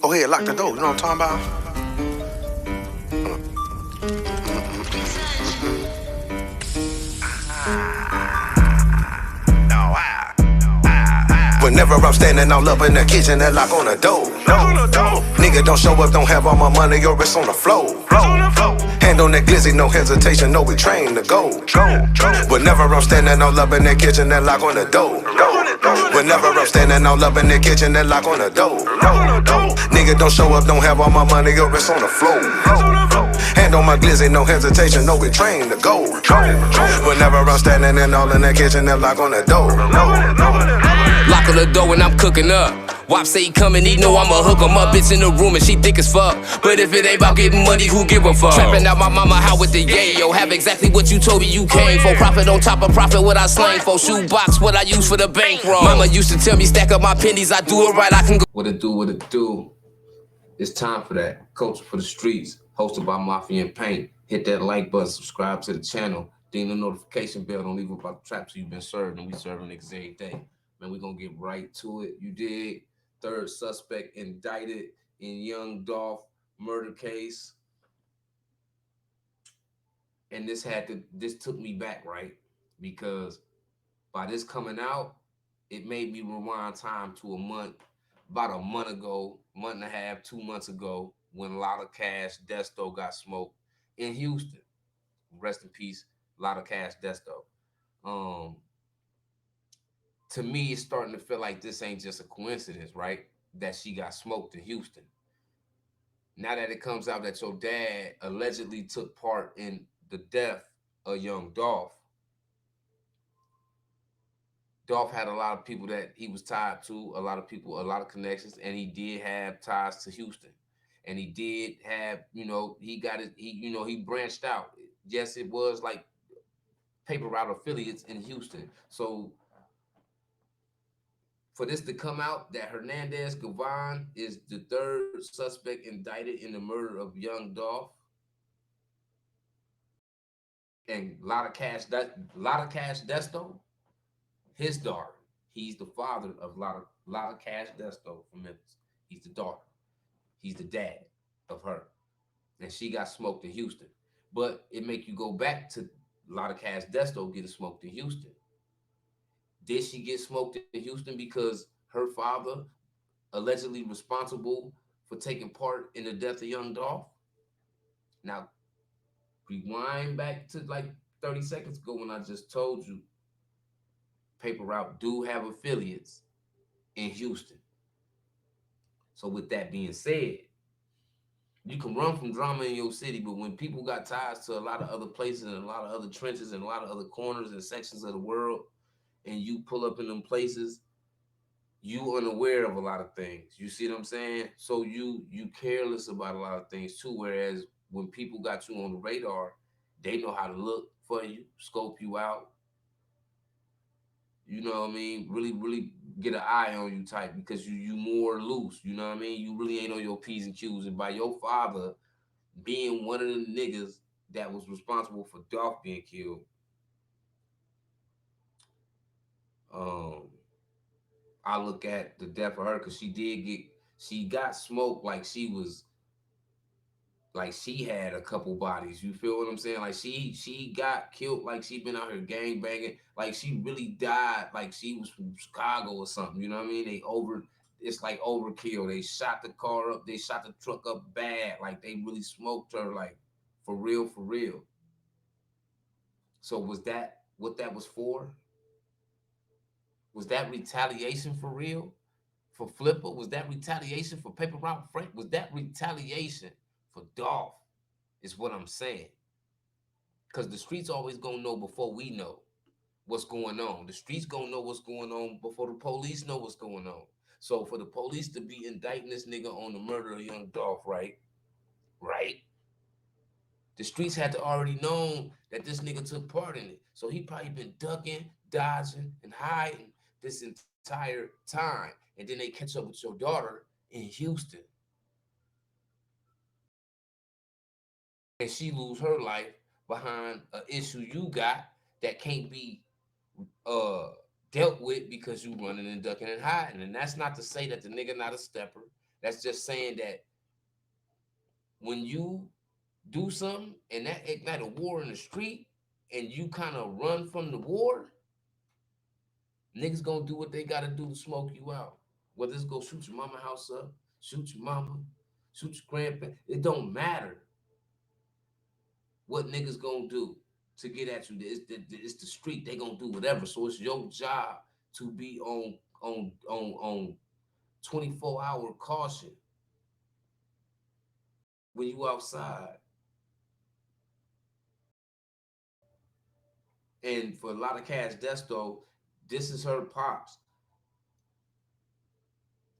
Go ahead, lock the door. You know what I'm talking about? Whenever I'm standing all up in the kitchen, that lock on the door. Nigga don't show up, don't have all my money, or it's on the floor. Hand on that glizzy, no hesitation, no, we trained to go. Whenever I'm standing all up in the kitchen, that lock on the door. Whenever I'm standing all up in the kitchen, that lock on the door. Nigga don't show up, don't have all my money, or it's on the floor. Hand on my glizzy, no hesitation, no, we trained to go. Whenever I'm standing in all in the kitchen, that lock on the door. Lock on the door when I'm cooking up. Wop say he coming, he know I'ma hook him up. Bitch in the room and she thick as fuck. But if it ain't about getting money, who give a fuck? Trapping out my mama how with the yayo. Have exactly what you told me you came for. Profit on top of profit, what I slang for. Shoebox, what I use for the bankroll. Mama used to tell me stack up my pennies, I do it right, I can go. What it do? It's time for that. Culture for the streets, hosted by Mafia and Paint. Hit that like button, subscribe to the channel, ding the notification bell, don't leave about the trap till you've been served, and we serving niggas every day. Man, we gonna get right to it. You dig? Third suspect indicted in young Dolph murder case. And this took me back, right? Because by this coming out, it made me rewind time to about a month ago, month and a half, 2 months ago, when a lot of Cash Desto got smoked in Houston. Rest in peace, a lot of Cash Desto. To me, it's starting to feel like this ain't just a coincidence, right? That she got smoked in Houston. Now that it comes out that your dad allegedly took part in the death of young Dolph. Dolph had a lot of people that he was tied to, a lot of connections, and he did have ties to Houston. And he did have, he branched out. Yes, it was like paper route affiliates in Houston. So for this to come out that Hernandez Gavan is the third suspect indicted in the murder of young Dolph, and a lot of Cash Desto, his daughter. He's the father of a lot of Cash Desto from Memphis. He's the daughter. He's the dad of her, and she got smoked in Houston. But it make you go back to a lot of Cash Desto getting smoked in Houston. Did she get smoked in Houston because her father allegedly responsible for taking part in the death of young Dolph? Now, rewind back to like 30 seconds ago when I just told you Paper Route do have affiliates in Houston. So with that being said, you can run from drama in your city, but when people got ties to a lot of other places and a lot of other trenches and a lot of other corners and sections of the world, and you pull up in them places, you unaware of a lot of things. You see what I'm saying? So you careless about a lot of things too. Whereas when people got you on the radar, they know how to look for you, scope you out. You know what I mean? Really, really get an eye on you type, because you more loose. You know what I mean? You really ain't on your P's and Q's. And by your father being one of the niggas that was responsible for Dolph being killed, I look at the death of her, because she got smoked like she had a couple bodies. You feel what I'm saying? Like she got killed like she been out here gang banging. Like she really died like she was from Chicago or something. You know what I mean? It's like overkill. They shot the car up. They shot the truck up bad. Like they really smoked her, like for real, for real. So was that what that was for? Was that retaliation for real? For Flipper? Was that retaliation for Paper Route Freddie? Was that retaliation for Dolph? Is what I'm saying. Because the streets always gonna know before we know what's going on. The streets gonna know what's going on before the police know what's going on. So for the police to be indicting this nigga on the murder of young Dolph, right? The streets had to already known that this nigga took part in it. So he probably been ducking, dodging, and hiding this entire time. And then they catch up with your daughter in Houston. And she lose her life behind an issue you got that can't be dealt with because you running and ducking and hiding. And that's not to say that the nigga not a stepper. That's just saying that when you do something and that ignite a war in the street and you kind of run from the war, niggas gonna do what they gotta do to smoke you out. Whether it's go shoot your mama house up, shoot your mama, shoot your grandpa, it don't matter what niggas gonna do to get at you. It's the street. They gonna do whatever. So it's your job to be on 24-hour caution when you outside. And for a lot of Cash Desto, this is her pops.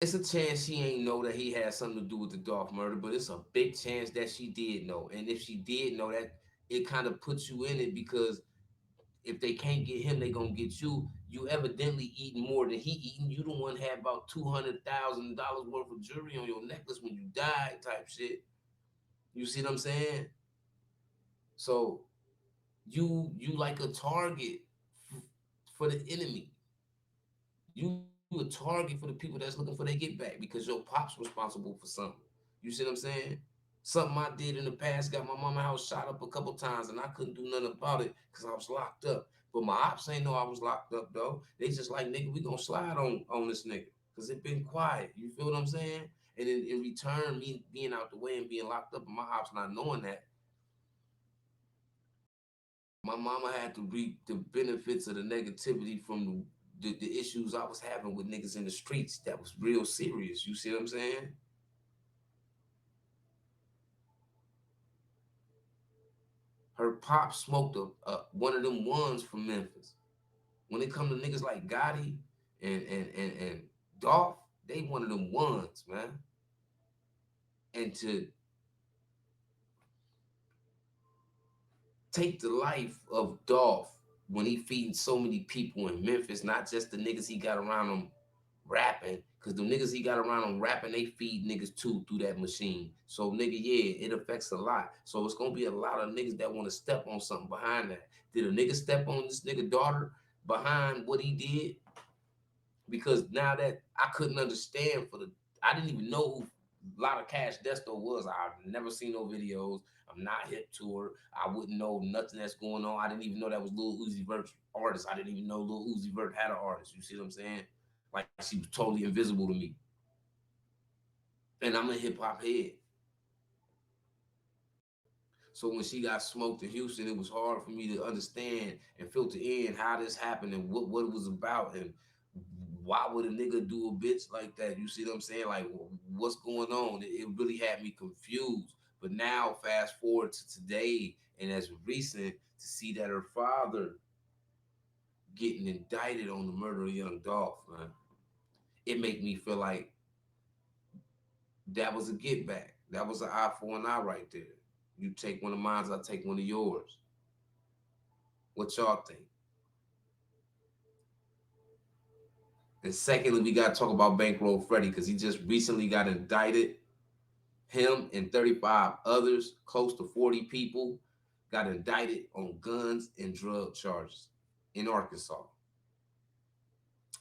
It's a chance she ain't know that he had something to do with the Dolph murder, but it's a big chance that she did know. And if she did know that, it kind of puts you in it because if they can't get him, they gonna get you. You evidently eating more than he eating. You the one had about $200,000 worth of jewelry on your necklace when you died, type shit. You see what I'm saying? So you like a target for the enemy. You a target for the people that's looking for their get back because your pops responsible for something. You see what I'm saying? Something I did in the past got my mama house shot up a couple times and I couldn't do nothing about it because I was locked up. But my ops ain't know I was locked up though. They just like, nigga, we gonna slide on this nigga because it been quiet. You feel what I'm saying? And in return, me being out the way and being locked up and my ops not knowing that, my mama had to reap the benefits of the negativity from the issues I was having with niggas in the streets that was real serious. You see what I'm saying? Her pop smoked one of them ones from Memphis. When it come to niggas like Gotti and Dolph, they one of them ones, man. And to take the life of Dolph when he feeding so many people in Memphis, not just the niggas he got around him rapping, because the niggas he got around him rapping, they feed niggas too through that machine. So nigga, yeah, it affects a lot. So it's gonna be a lot of niggas that want to step on something behind that. Did a nigga step on this nigga daughter behind what he did? Because now that I couldn't understand I didn't even know who a lot of Cash Desto was. I've never seen no videos. I'm not hip to her. I wouldn't know nothing that's going on. I didn't even know that was Lil Uzi Vert's artist. I didn't even know Lil Uzi Vert had an artist. You see what I'm saying? Like she was totally invisible to me. And I'm a hip hop head. So when she got smoked in Houston, it was hard for me to understand and filter in how this happened and what it was about and why would a nigga do a bitch like that? You see what I'm saying? Like, what's going on? It really had me confused. But now, fast forward to today, and as recent, to see that her father getting indicted on the murder of young Dolph, man, it make me feel like that was a get back. That was an eye for an eye right there. You take one of mine, I take one of yours. What y'all think? And secondly, we got to talk about Bankroll Freddie because he just recently got indicted. Him and 35 others, close to 40 people, got indicted on guns and drug charges in Arkansas.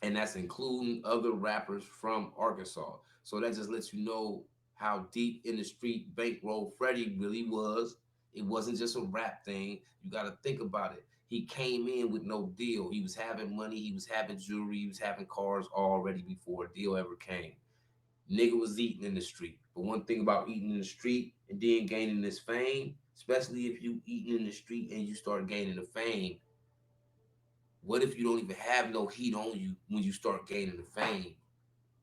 And that's including other rappers from Arkansas. So that just lets you know how deep in the street Bankroll Freddie really was. It wasn't just a rap thing. You got to think about it. He came in with no deal. He was having money, he was having jewelry, he was having cars already before a deal ever came. Nigga was eating in the street. But one thing about eating in the street and then gaining this fame, especially if you eating in the street and you start gaining the fame, what if you don't even have no heat on you when you start gaining the fame,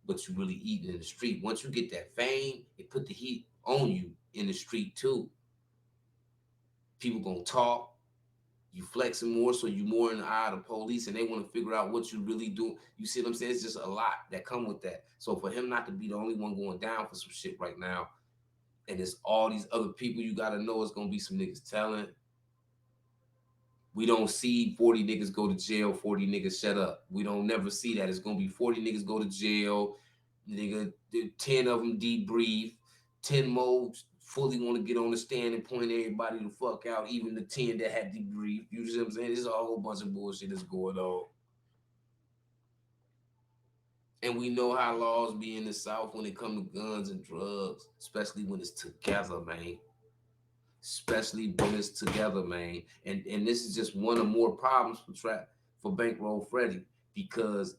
but you really eating in the street? Once you get that fame, it put the heat on you in the street too. People gonna talk, you flexing more, so you more in the eye of the police, and they want to figure out what you really do. You see what I'm saying? It's just a lot that come with that. So for him not to be the only one going down for some shit right now, and it's all these other people you gotta know it's gonna be some niggas telling. We don't see 40 niggas go to jail, 40 niggas shut up. We don't never see that. It's gonna be 40 niggas go to jail, nigga, 10 of them debrief, 10 more fully want to get on the stand and point everybody the fuck out, even the 10 that had debrief. You see what I'm saying? There's a whole bunch of bullshit that's going on. And we know how laws be in the South when it come to guns and drugs, especially when it's together, man. Especially when it's together, man. And this is just one of more problems for Bankroll Freddie, because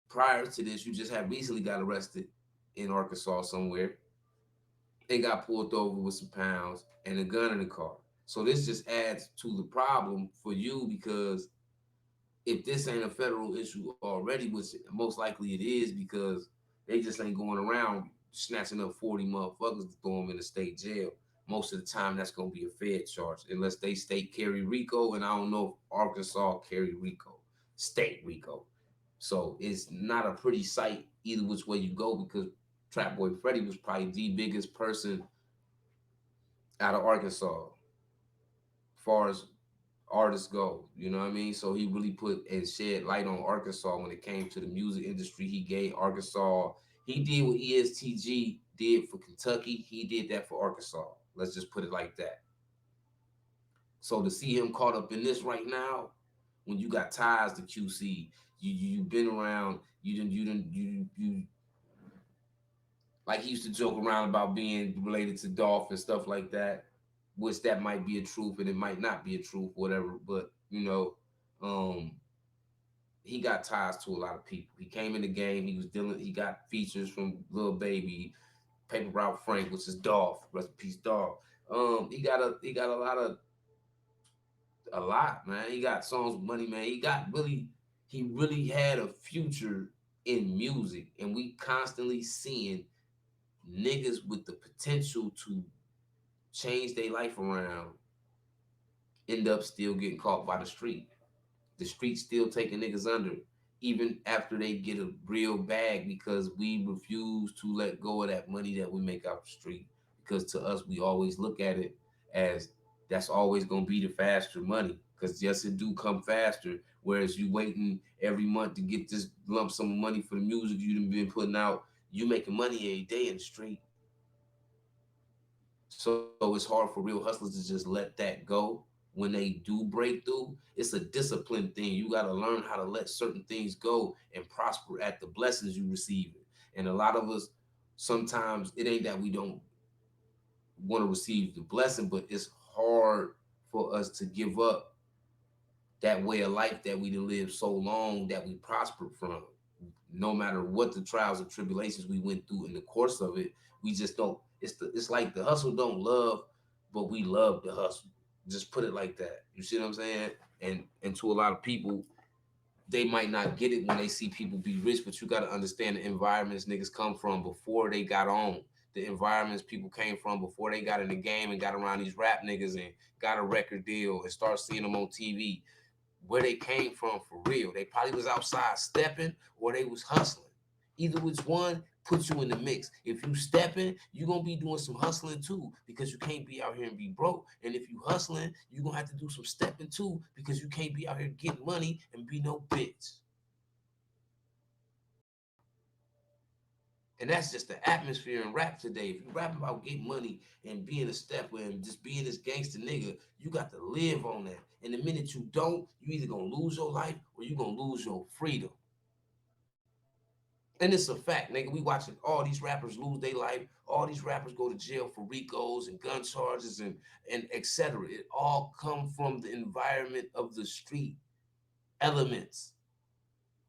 prior to this, you just had recently got arrested in Arkansas somewhere and got pulled over with some pounds and a gun in the car. So this just adds to the problem for you, because if this ain't a federal issue already, which most likely it is, because they just ain't going around snatching up 40 motherfuckers to throw them in the state jail. Most of the time, that's going to be a Fed charge, unless they state carry RICO, and I don't know if Arkansas carry RICO, state RICO. So it's not a pretty sight either which way you go, because Trap Boy Freddie was probably the biggest person out of Arkansas, far as artists go. You know what I mean? So he really put and shed light on Arkansas when it came to the music industry. He gave Arkansas, he did what ESTG did for Kentucky, he did that for Arkansas. Let's just put it like that. So to see him caught up in this right now, when you got ties to QC, you've been around, you like he used to joke around about being related to Dolph and stuff like that, which that might be a truth and it might not be a truth, whatever. But um, he got ties to a lot of people. He came in the game. He got features from Lil Baby, Paper Route Frank, which is Dolph. Rest in peace, Dolph. He got a lot, man. He got songs with Money, man. He really had a future in music, and we constantly seeing niggas with the potential to change their life around end up still getting caught by the street. The street still taking niggas under, even after they get a real bag, because we refuse to let go of that money that we make out the street. Because to us, we always look at it as that's always gonna be the faster money. Because yes, it do come faster. Whereas you waiting every month to get this lump sum of money for the music you done been putting out, you making money every day in the street. So it's hard for real hustlers to just let that go when they do break through. It's a discipline thing. You got to learn how to let certain things go and prosper at the blessings you receive. And a lot of us, sometimes it ain't that we don't want to receive the blessing, but it's hard for us to give up that way of life that we done lived so long that we prospered from. No matter what the trials and tribulations we went through in the course of it, we just don't. It's like the hustle don't love, but we love the hustle. Just put it like that. You see what I'm saying? And to a lot of people, they might not get it when they see people be rich, but you got to understand the environments niggas come from before they got on. The environments people came from before they got in the game and got around these rap niggas and got a record deal and start seeing them on TV, where they came from for real. They probably was outside stepping or they was hustling. Either which one puts you in the mix. If you stepping, you're gonna be doing some hustling too, because you can't be out here and be broke. And if you hustling, you're gonna have to do some stepping too, because you can't be out here getting money and be no bitch. And that's just the atmosphere in rap today. If you rapping about getting money and being a stepper and just being this gangster nigga, you got to live on that. And the minute you don't, you either gonna lose your life or you gonna lose your freedom. And it's a fact, nigga. We watching all these rappers lose their life. All these rappers go to jail for RICOs and gun charges and etc. It all come from the environment of the street elements.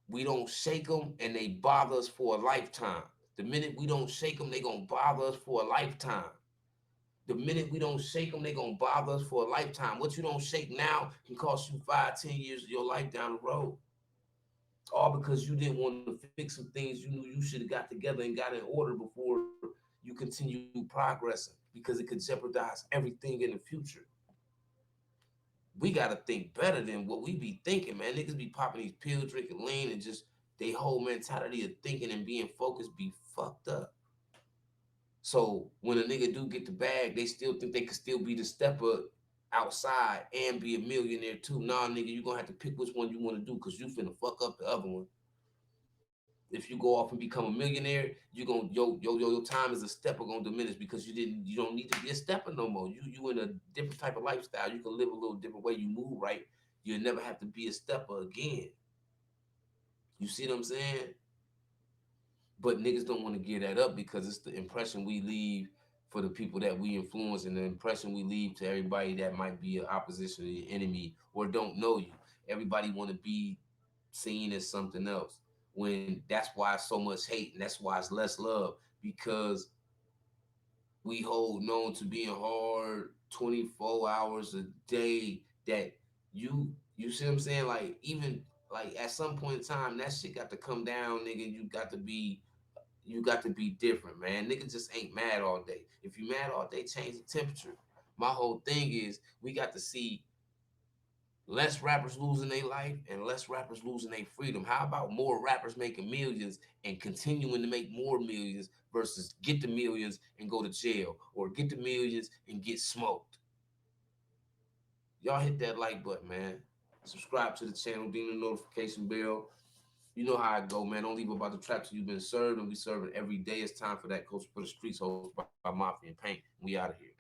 We don't shake them and they bother us for a lifetime. The minute we don't shake them, they gonna bother us for a lifetime. The minute we don't shake them, they gonna bother us for a lifetime. What you don't shake now can cost you 5, 10 years of your life down the road. All because you didn't want to fix some things you knew you should have got together and got in order before you continue progressing, because it could jeopardize everything in the future. We gotta think better than what we be thinking, man. Niggas be popping these pills, drinking lean, and just they whole mentality of thinking and being focused be fucked up. So when a nigga do get the bag, they still think they could still be the stepper outside and be a millionaire too. Nah, nigga, you gonna have to pick which one you want to do, because you finna fuck up the other one. If you go off and become a millionaire, you gonna your time as a stepper gonna diminish, because you don't need to be a stepper no more. You in a different type of lifestyle. You can live a little different way. You move right. You'll never have to be a stepper again. You see what I'm saying? But niggas don't want to give that up because it's the impression we leave for the people that we influence and the impression we leave to everybody that might be an opposition or your enemy or don't know you. Everybody want to be seen as something else when that's why so much hate and that's why it's less love because we hold known to being hard 24 hours a day that you see what I'm saying? Like even like at some point in time that shit got to come down, nigga. You got to be different, man. Niggas just ain't mad all day. If you mad all day, change the temperature. My whole thing is we got to see less rappers losing their life and less rappers losing their freedom. How about more rappers making millions and continuing to make more millions versus get the millions and go to jail or get the millions and get smoked? Y'all hit that like button, man. Subscribe to the channel, ding the notification bell. You know how I go, man. Don't leave about the trap till you've been served, and we serve it every day. It's time for that Coach for the Streets, hosted by Mafia and Paint. We out of here.